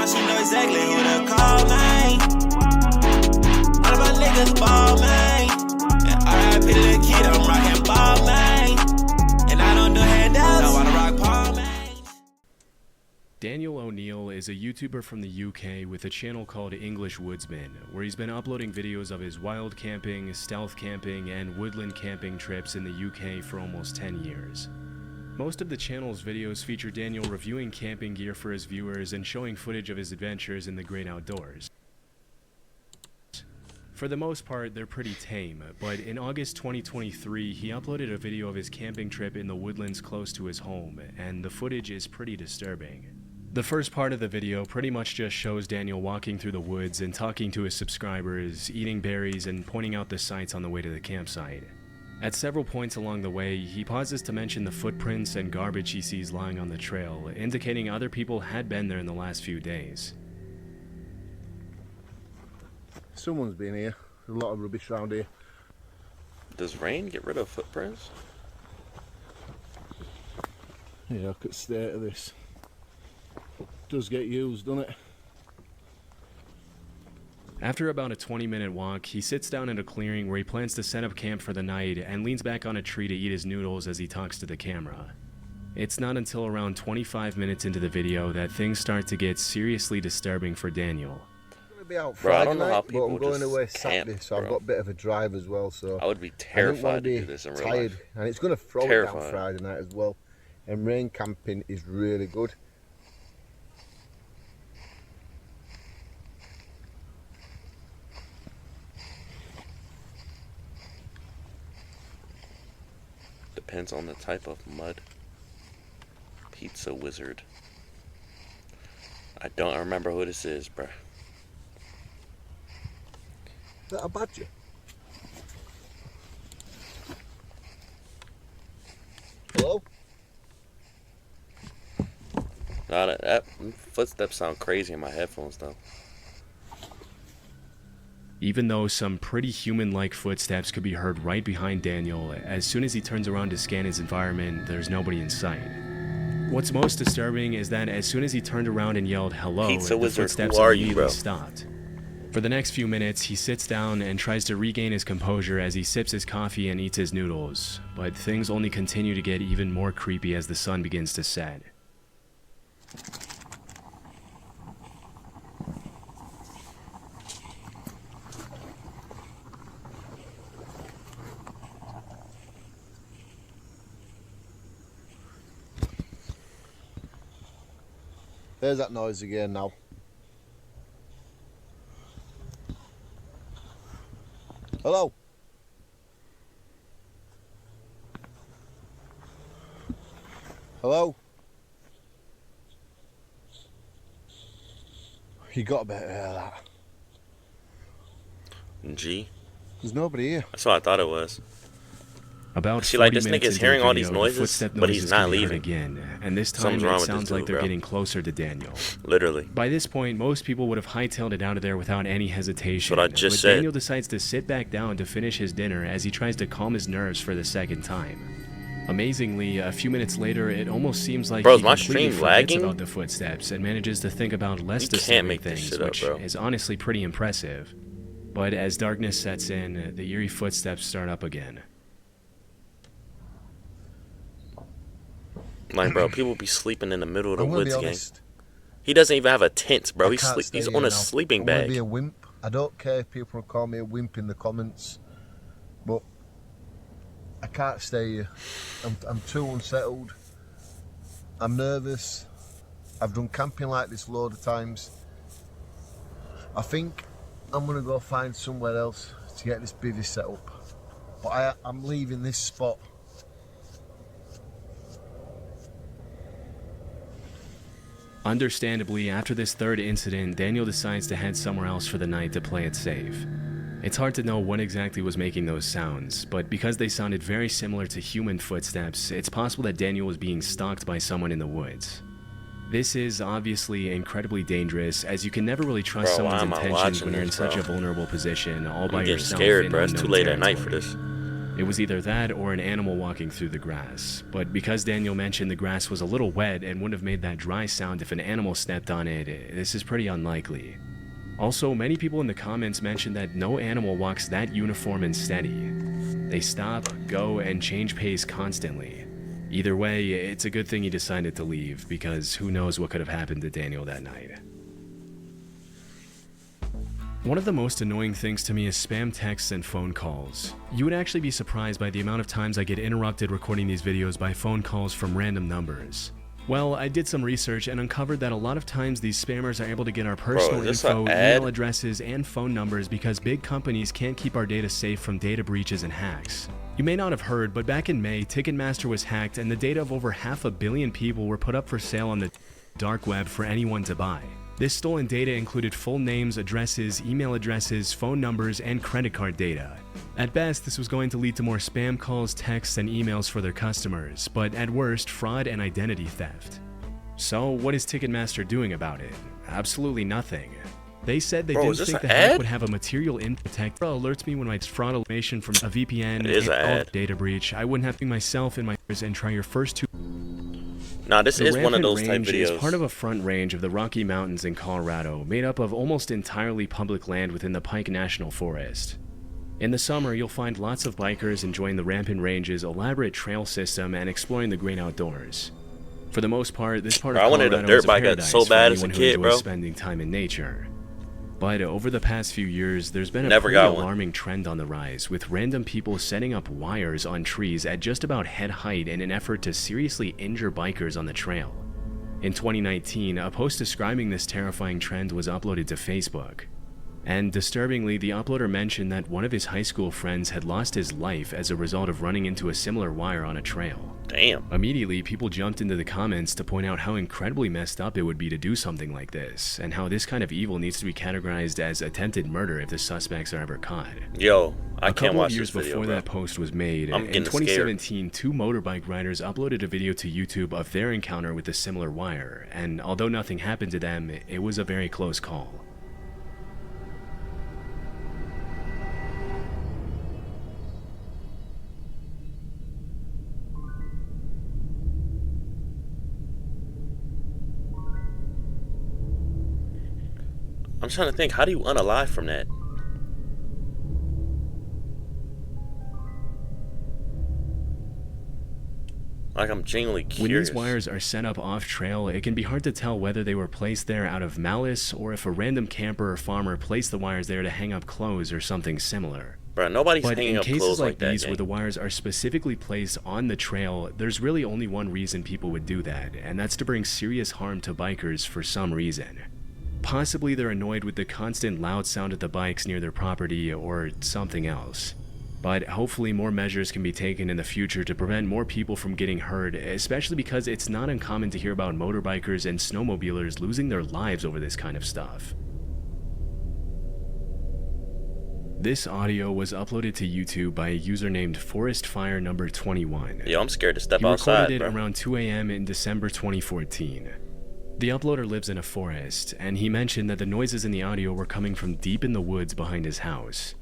now she know exactly who to call, man. All of my niggas ball, man. And R.I.P. to the kid, I'm rocking ball, man. And I don't do handouts, I wanna rock palm, man. Daniel O'Neill is a YouTuber from the UK with a channel called English Woodsman, where he's been uploading videos of his wild camping, stealth camping, and woodland camping trips in the UK for almost 10 years. Most of the channel's videos feature Daniel reviewing camping gear for his viewers and showing footage of his adventures in the great outdoors. For the most part, they're pretty tame, but in August 2023, he uploaded a video of his camping trip in the woodlands close to his home, and the footage is pretty disturbing. The first part of the video pretty much just shows Daniel walking through the woods and talking to his subscribers, eating berries, and pointing out the sights on the way to the campsite. At several points along the way, he pauses to mention the footprints and garbage he sees lying on the trail, indicating other people had been there in the last few days. Someone's been here. There's a lot of rubbish around here. Does rain get rid of footprints? Yeah, look at the state of this. Does get used, doesn't it? After about a 20-minute walk, he sits down in a clearing where he plans to set up camp for the night and leans back on a tree to eat his noodles as he talks to the camera. It's not until around 25 minutes into the video that things start to get seriously disturbing for Daniel. I'm gonna be out Bro, I Friday don't know night, how but people I'm going just away camp, Saturday, so I've bro. got a bit of a drive as well. So I would be I terrified to be do this in real tired, life. and it's gonna throw it Terrifying. down Friday night as well. And rain camping is really good. Depends on the type of mud. Pizza Wizard. I don't remember who this is, bruh. Is that a badger? Hello? Nah, that footsteps sound crazy in my headphones, though. Even though some pretty human-like footsteps could be heard right behind Daniel, as soon as he turns around to scan his environment, there's nobody in sight. What's most disturbing is that as soon as he turned around and yelled hello, Pizza the Wizard, footsteps who are you, immediately bro? stopped. For the next few minutes, he sits down and tries to regain his composure as he sips his coffee and eats his noodles, but things only continue to get even more creepy as the sun begins to set. There's that noise again now. Hello? Hello? You got a bit of that. G? There's nobody here. That's what I thought it was. About See, like, 40 this minutes nigga's into hearing the all video, these the noises, footstep but he's noises not can be heard leaving. again, and this time Something's wrong it with this sounds like dude, they're bro. getting closer to Daniel. Literally. By this point, most people would have hightailed it out of there without any hesitation. That's what I just but said. Daniel decides to sit back down to finish his dinner as he tries to calm his nerves for the second time. Amazingly, a few minutes later, it almost seems like Bro, he is my completely stream forgets lagging? about the footsteps and manages to think about less You can't disturbing make this things, shit up, which bro. is honestly pretty impressive. But as darkness sets in, the eerie footsteps start up again. Like, bro, people be sleeping in the middle of the I'm gonna be woods, gang. honest. He doesn't even have a tent, bro. I He's can't stay he's here on a now. sleeping I'm gonna bag. be a wimp. I don't care if people call me a wimp in the comments, but I can't stay here. I'm too unsettled. I'm nervous. I've done camping like this a load of times. I think I'm gonna go find somewhere else to get this bivvy set up. But I'm leaving this spot. Understandably, after this third incident, Daniel decides to head somewhere else for the night to play it safe. It's hard to know what exactly was making those sounds, but because they sounded very similar to human footsteps, it's possible that Daniel was being stalked by someone in the woods. This is obviously incredibly dangerous, as you can never really trust Bro, why someone's am I intentions watching when you're in this, such bro? a vulnerable position, all by I'm getting yourself scared, in bro. It's too unknown late at night for territory. this. It was either that or an animal walking through the grass, but because Daniel mentioned the grass was a little wet and wouldn't have made that dry sound if an animal stepped on it, this is pretty unlikely. Also, many people in the comments mentioned that no animal walks that uniform and steady. They stop, go, and change pace constantly. Either way, it's a good thing he decided to leave, because who knows what could have happened to Daniel that night. One of the most annoying things to me is spam texts and phone calls. You would actually be surprised by the amount of times I get interrupted recording these videos by phone calls from random numbers. Well, I did some research and uncovered that a lot of times these spammers are able to get our personal info, email addresses, and phone numbers because big companies can't keep our data safe from data breaches and hacks. You may not have heard, but back in May, Ticketmaster was hacked and the data of over 500 million people were put up for sale on the dark web for anyone to buy. This stolen data included full names, addresses, email addresses, phone numbers, and credit card data. At best, this was going to lead to more spam calls, texts, and emails for their customers, but at worst, fraud and identity theft. So, what is Ticketmaster doing about it? Absolutely nothing. They said they didn't think the hack would have a material impact. Alerts me when my fraud information from a VPN and data breach. I wouldn't have to myself in my ears and try your first two. Nah, this is one of those type videos. videos. Is part of a front range of the Rocky Mountains in Colorado, made up of almost entirely public land within the Pike National Forest. In the summer, you'll find lots of bikers enjoying the Rampant Range's elaborate trail system and exploring the great outdoors. For the most part, this part of Colorado is a paradise for anyone who enjoys spending time in nature. But over the past few years, there's been a pretty alarming trend on the rise, with random people setting up wires on trees at just about head height in an effort to seriously injure bikers on the trail. In 2019, a post describing this terrifying trend was uploaded to Facebook. And disturbingly, the uploader mentioned that one of his high school friends had lost his life as a result of running into a similar wire on a trail. Damn. Immediately, people jumped into the comments to point out how incredibly messed up it would be to do something like this, and how this kind of evil needs to be categorized as attempted murder if the suspects are ever caught. Yo, I can't watch this video, A couple of years before that post was made, in 2017, two motorbike riders uploaded a video to YouTube of their encounter with a similar wire, and although nothing happened to them, it was a very close call. I'm trying to think, how do you unalive from that? Like, I'm genuinely curious. When these wires are set up off-trail, it can be hard to tell whether they were placed there out of malice or if a random camper or farmer placed the wires there to hang up clothes or something similar. Bro, nobody's hanging up clothes like that. But in cases like these where the wires are specifically placed on the trail, there's really only one reason people would do that, and that's to bring serious harm to bikers for some reason. Possibly they're annoyed with the constant loud sound of the bikes near their property or something else. But hopefully more measures can be taken in the future to prevent more people from getting hurt, especially because it's not uncommon to hear about motorbikers and snowmobilers losing their lives over this kind of stuff. This audio was uploaded to YouTube by a user named ForestFire21. Yo, I'm scared to step outside, He recorded it around 2 a.m. in December 2014. The uploader lives in a forest, and he mentioned that the noises in the audio were coming from deep in the woods behind his house.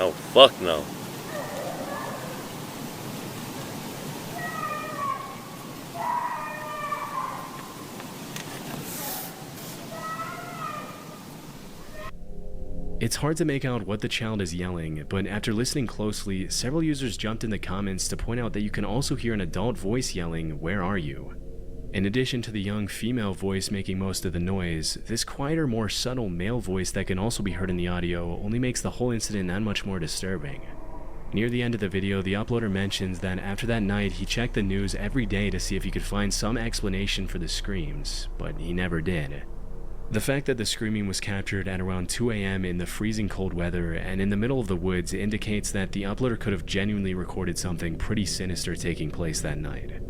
Oh, fuck no. It's hard to make out what the child is yelling, but after listening closely, several users jumped in the comments to point out that you can also hear an adult voice yelling, "Where are you?" In addition to the young female voice making most of the noise, this quieter, more subtle male voice that can also be heard in the audio only makes the whole incident that much more disturbing. Near the end of the video, the uploader mentions that after that night, he checked the news every day to see if he could find some explanation for the screams, but he never did. The fact that the screaming was captured at around 2 a.m. in the freezing cold weather and in the middle of the woods indicates that the uploader could have genuinely recorded something pretty sinister taking place that night.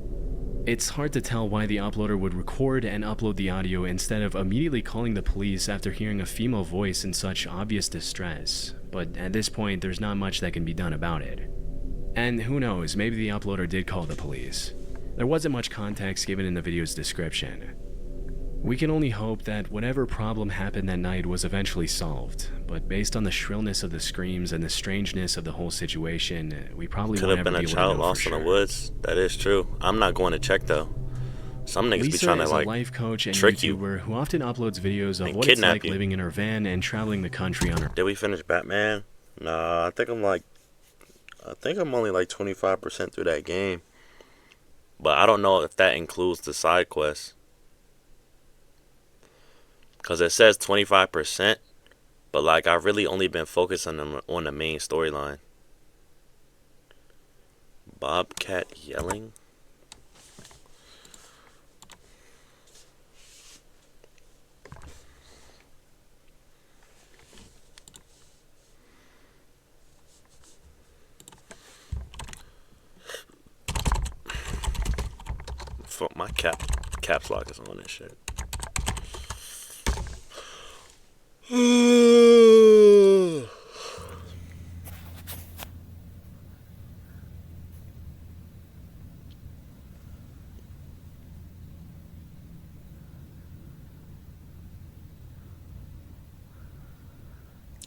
It's hard to tell why the uploader would record and upload the audio instead of immediately calling the police after hearing a female voice in such obvious distress, but at this point there's not much that can be done about it. And who knows, maybe the uploader did call the police. There wasn't much context given in the video's description. We can only hope that whatever problem happened that night was eventually solved, but based on the shrillness of the screams and the strangeness of the whole situation, we probably won't ever be able to know for sure. Could have been a child lost in the woods. That is true. I'm not going to check though. Some niggas be trying to like Lisa is a life coach and trick YouTuber who often uploads videos of what it's like living in her van and traveling the country on her. Did we finish Batman? Nah, I think I'm only like 25% through that game. But I don't know if that includes the side quests. Because it says 25%, but like I've really only been focused on the main storyline. Bobcat yelling? Fuck, my caps lock is on this shit.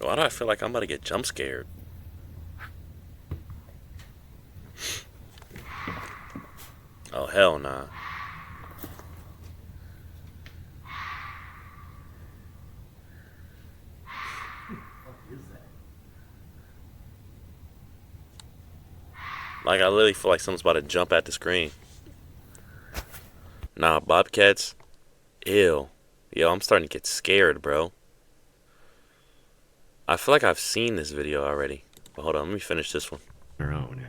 Why do I feel like I'm about to get jump scared? Oh, hell nah. Like, I literally feel like someone's about to jump at the screen. Nah, bobcats. Ew. Yo, I'm starting to get scared, bro. I feel like I've seen this video already. But hold on, let me finish this one. Her own.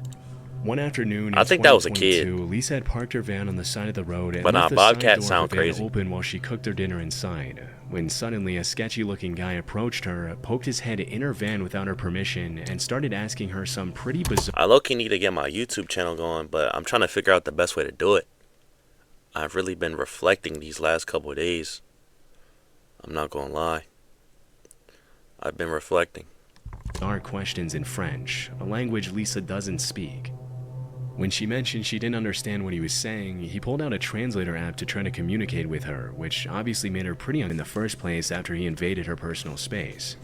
One afternoon, I think that was a kid. Lisa had parked her van on the side of the road and but left nah, the side bobcats door sound of the van crazy. open while she cooked her dinner inside. When suddenly a sketchy-looking guy approached her, poked his head in her van without her permission, and started asking her some pretty bizarre. I low-key need to get my YouTube channel going, but I'm trying to figure out the best way to do it. I've really been reflecting these last couple of days. I'm not gonna lie. I've been reflecting. Bizarre questions in French, a language Lisa doesn't speak. When she mentioned she didn't understand what he was saying, he pulled out a translator app to try to communicate with her, which obviously made her pretty in the first place after he invaded her personal space.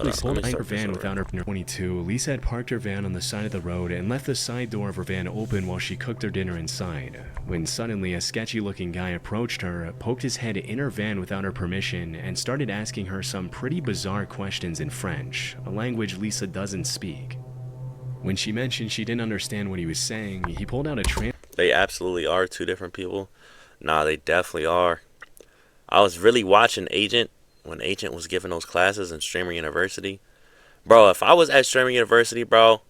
Lisa pulled her van without her 22. Lisa had parked her van on the side of the road and left the side door of her van open while she cooked her dinner inside. When suddenly a sketchy-looking guy approached her, poked his head in her van without her permission, and started asking her some pretty bizarre questions in French, a language Lisa doesn't speak. When she mentioned she didn't understand what he was saying, he pulled out a They absolutely are two different people. Nah, they definitely are. I was really watching Agent when Agent was giving those classes in Streamer University. Bro, if I was at Streamer University, bro,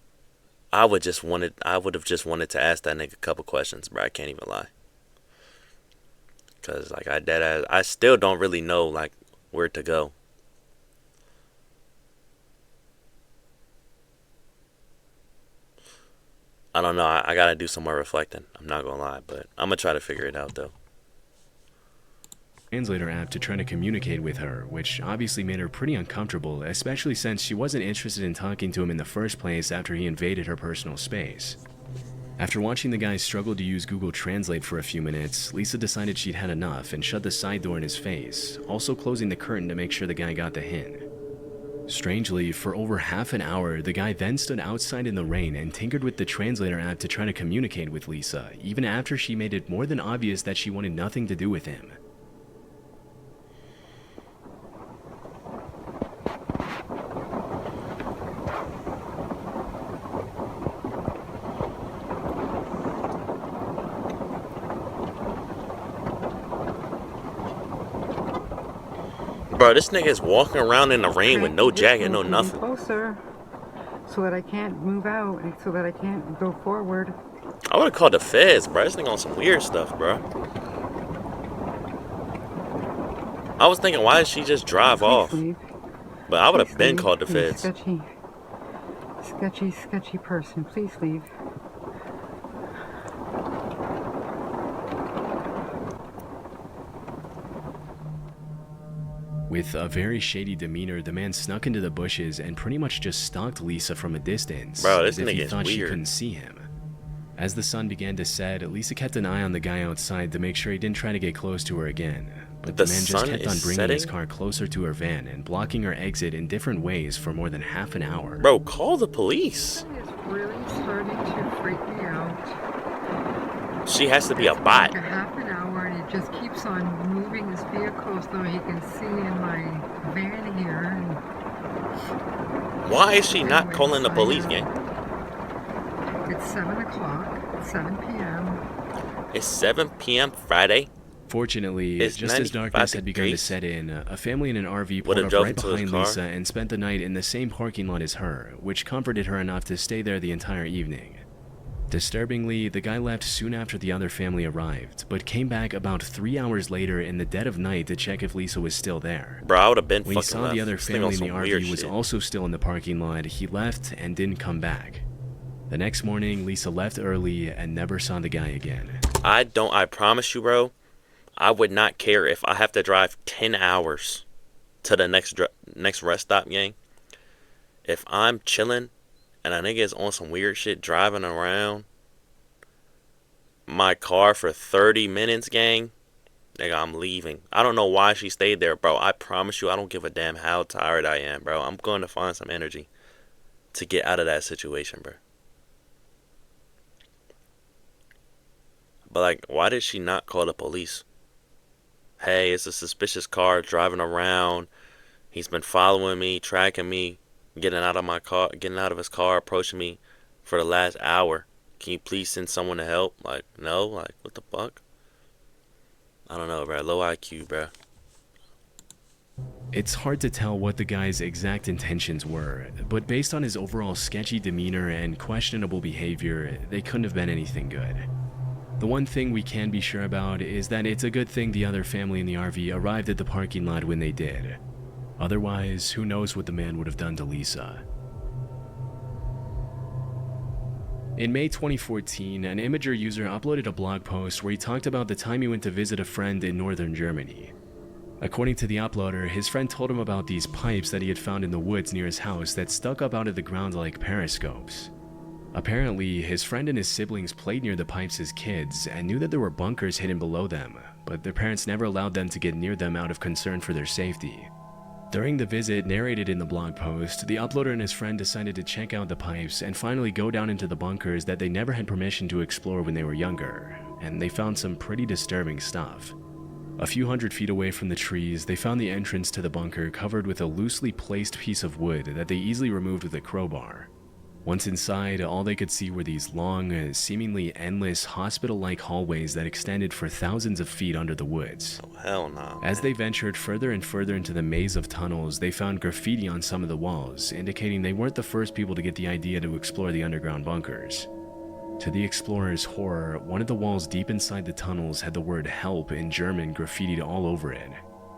I would have just wanted to ask that nigga a couple questions, bro. I can't even lie. Cause like I still don't really know like where to go. I don't know. I gotta do some more reflecting. I'm not gonna lie, but I'm gonna try to figure it out though. Translator app to try to communicate with her, which obviously made her pretty uncomfortable, especially since she wasn't interested in talking to him in the first place after he invaded her personal space. After watching the guy struggle to use Google Translate for a few minutes, Lisa decided she'd had enough and shut the side door in his face, also closing the curtain to make sure the guy got the hint. Strangely, for over half an hour, the guy then stood outside in the rain and tinkered with the translator app to try to communicate with Lisa, even after she made it more than obvious that she wanted nothing to do with him. Bro, this nigga is walking around in the rain with no jacket, no nothing. Closer, so that I can't move out, and so that I can't go forward. I would have called the feds, bro. This nigga on some weird stuff, bro. I was thinking, why did she just drive off? Leave. But I would have been Leave. called the feds. Sketchy person. Please leave. With a very shady demeanor, the man snuck into the bushes and pretty much just stalked Lisa from a distance, Bro, this as if he nigga's thought she weird. couldn't see him. As the sun began to set, Lisa kept an eye on the guy outside to make sure he didn't try to get close to her again. But the man just kept on bringing his car closer to her van and blocking her exit in different ways for more than half an hour. Bro, call the police. It's really starting to freak me out. She has to be a It's bot. like a half an hour, and he just keeps on moving his vehicle so he can see in my van here. And Why is she not calling the police, gang? it's 7 o'clock, 7 p.m. It's 7 p.m. Friday. Fortunately, It's just as 95 darkness had begun to degrees. set in, a family in an RV pulled Would've up drove right to his behind car. Lisa and spent the night in the same parking lot as her, which comforted her enough to stay there the entire evening. Disturbingly, the guy left soon after the other family arrived, but came back about 3 hours later in the dead of night to check if Lisa was still there. Bro, I would have been When he fucking saw left. the other This nigga on family in the some weird RV was shit. also still in the parking lot, he left and didn't come back. The next morning, Lisa left early and never saw the guy again. I promise you, bro, I would not care if I have to drive 10 hours to the next rest stop, gang. If I'm chilling and a nigga is on some weird shit driving around my car for 30 minutes, gang, nigga, I'm leaving. I don't know why she stayed there, bro. I promise you, I don't give a damn how tired I am, bro. I'm going to find some energy to get out of that situation, bro. But, like, why did she not call the police? Hey, it's a suspicious car driving around. He's been following me, tracking me, getting out of his car, approaching me for the last hour. Can you please send someone to help? Like, no, like, what the fuck? I don't know, bro. Low IQ, bro. It's hard to tell what the guy's exact intentions were, but based on his overall sketchy demeanor and questionable behavior, they couldn't have been anything good. The one thing we can be sure about is that it's a good thing the other family in the RV arrived at the parking lot when they did. Otherwise, who knows what the man would have done to Lisa. In May 2014, an Imager user uploaded a blog post where he talked about the time he went to visit a friend in northern Germany. According to the uploader, his friend told him about these pipes that he had found in the woods near his house that stuck up out of the ground like periscopes. Apparently, his friend and his siblings played near the pipes as kids and knew that there were bunkers hidden below them, but their parents never allowed them to get near them out of concern for their safety. During the visit narrated in the blog post, the uploader and his friend decided to check out the pipes and finally go down into the bunkers that they never had permission to explore when they were younger, and they found some pretty disturbing stuff. A few hundred feet away from the trees, they found the entrance to the bunker covered with a loosely placed piece of wood that they easily removed with a crowbar. Once inside, all they could see were these long, seemingly endless, hospital-like hallways that extended for thousands of feet under the woods. Oh, hell no. As they ventured further and further into the maze of tunnels, they found graffiti on some of the walls, indicating they weren't the first people to get the idea to explore the underground bunkers. To the explorers' horror, one of the walls deep inside the tunnels had the word "help" in German graffitied all over it.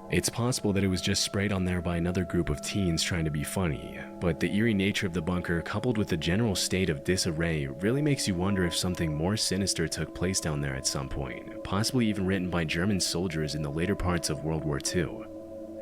It's possible that it was just sprayed on there by another group of teens trying to be funny, but the eerie nature of the bunker coupled with the general state of disarray really makes you wonder if something more sinister took place down there at some point, possibly even written by German soldiers in the later parts of World War II.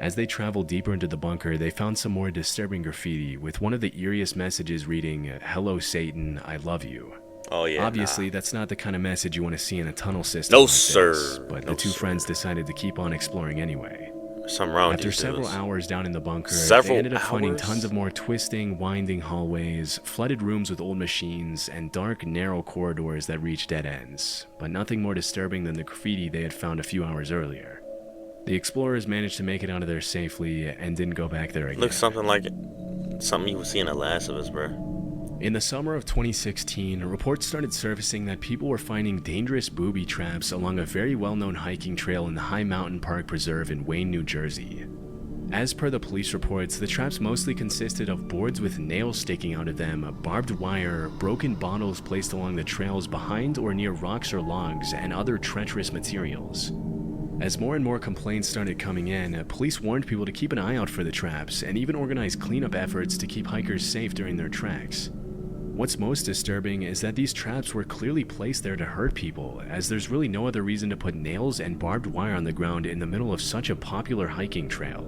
As they traveled deeper into the bunker, they found some more disturbing graffiti, with one of the eeriest messages reading, "Hello Satan, I love you." Oh, yeah. Obviously, that's not the kind of message you want to see in a tunnel system No, like sir. this, but No, the two sir. friends decided to keep on exploring anyway. Something wrong with After these several dudes. hours down in the bunker, Several they ended up finding hours? tons of more twisting, winding hallways, flooded rooms with old machines, and dark, narrow corridors that reached dead ends, but nothing more disturbing than the graffiti they had found a few hours earlier. The explorers managed to make it out of there safely and didn't go back there again. Looks something like something you would see in The Last of Us, bro. In the summer of 2016, reports started surfacing that people were finding dangerous booby traps along a very well-known hiking trail in the High Mountain Park Preserve in Wayne, New Jersey. As per the police reports, the traps mostly consisted of boards with nails sticking out of them, barbed wire, broken bottles placed along the trails behind or near rocks or logs, and other treacherous materials. As more and more complaints started coming in, police warned people to keep an eye out for the traps and even organized cleanup efforts to keep hikers safe during their treks. What's most disturbing is that these traps were clearly placed there to hurt people, as there's really no other reason to put nails and barbed wire on the ground in the middle of such a popular hiking trail.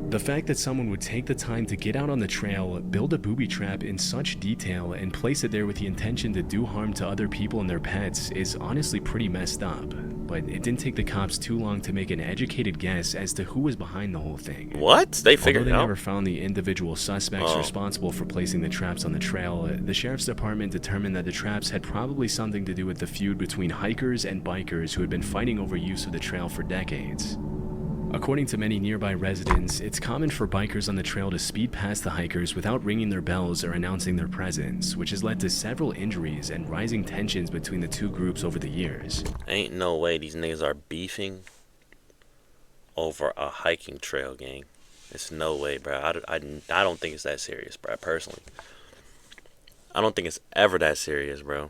The fact that someone would take the time to get out on the trail, build a booby trap in such detail, and place it there with the intention to do harm to other people and their pets is honestly pretty messed up. But it didn't take the cops too long to make an educated guess as to who was behind the whole thing. What? They figured Although it they out? never found the individual suspects responsible for placing the traps on the trail, the sheriff's department determined that the traps had probably something to do with the feud between hikers and bikers who had been fighting over use of the trail for decades. According to many nearby residents, it's common for bikers on the trail to speed past the hikers without ringing their bells or announcing their presence, which has led to several injuries and rising tensions between the two groups over the years. Ain't no way these niggas are beefing over a hiking trail, gang. It's no way, bro. I don't think it's that serious, bro, personally. I don't think it's ever that serious, bro.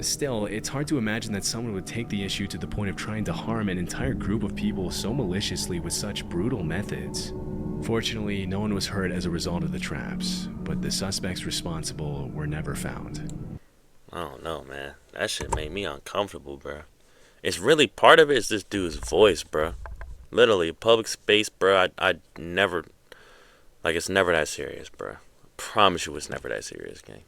Still, it's hard to imagine that someone would take the issue to the point of trying to harm an entire group of people so maliciously with such brutal methods. Fortunately, no one was hurt as a result of the traps, but the suspects responsible were never found. I don't know, man. That shit made me uncomfortable, bro. It's really, part of it is this dude's voice, bro. Literally, public space, bro. I never, like, it's never that serious, bro. I promise you it's never that serious, gang.